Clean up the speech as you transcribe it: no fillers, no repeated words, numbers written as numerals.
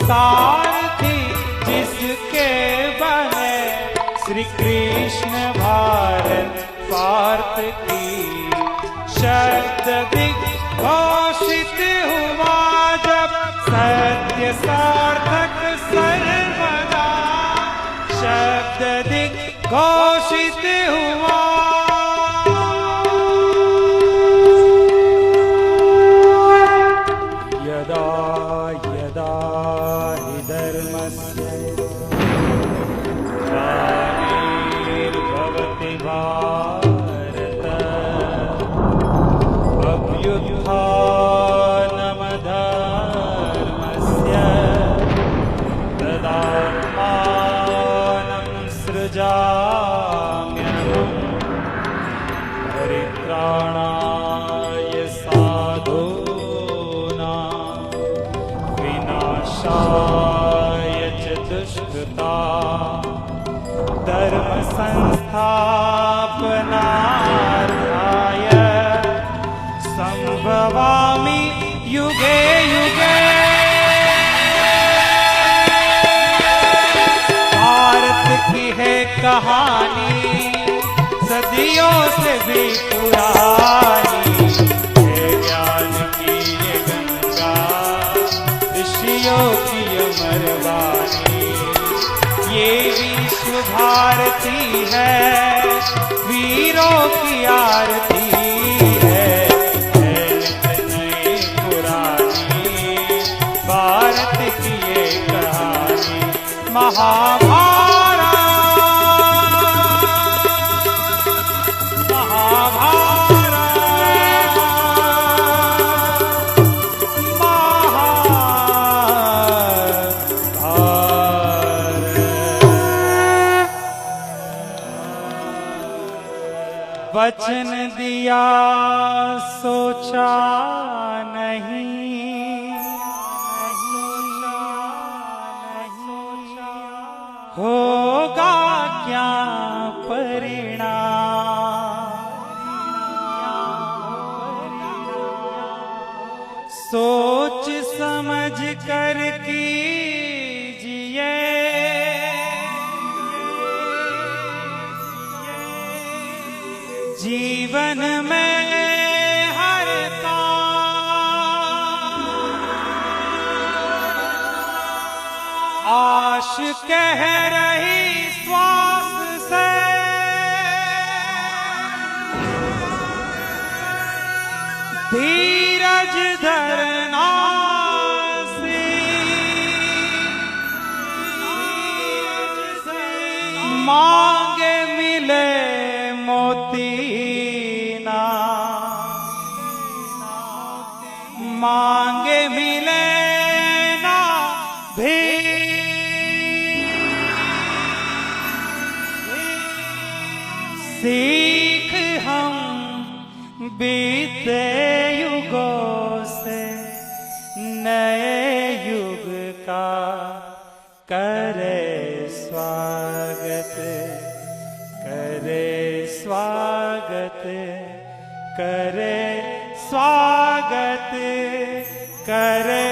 सारथी जिसके बने श्री कृष्ण भारत पार्थ की। शब्द दिग्घोषित हुआ जब सत्य सार्थक सर्वदा। शब्द दिग्घोषित हुआ यदा यदा हि धर्मस्य ग्लानिर्भवति भारत अभ्युत्थानमधर्मस्य तदात्मानं सृजाम्यहम् परित्राणाय साधूनां विनाशाय च दुष्कृतां धर्म संस्थापनार्थाय संभवामि युगे युगे। भारत की है कहानी सदियों से भी पुरानी, है ज्ञान की ये गंगा ऋषियों की अमर वाणी। ये विश्व भारती है वीरों की आरती है नित नई पुरानी भारत की ये कहानी। महाभारत वचन दिया सोचा नहीं, होगा क्या परिणाम। सोच समझ कर कीजिए जीवन में हर काम। आश कह रही श्वास से धीरज धरना मांगे मिले मोती ना, मांगे मिले ना भी। सीख हम बीते युगों से नए युग का करे स्वागत, करे स्वागत, करे स्वागत, करे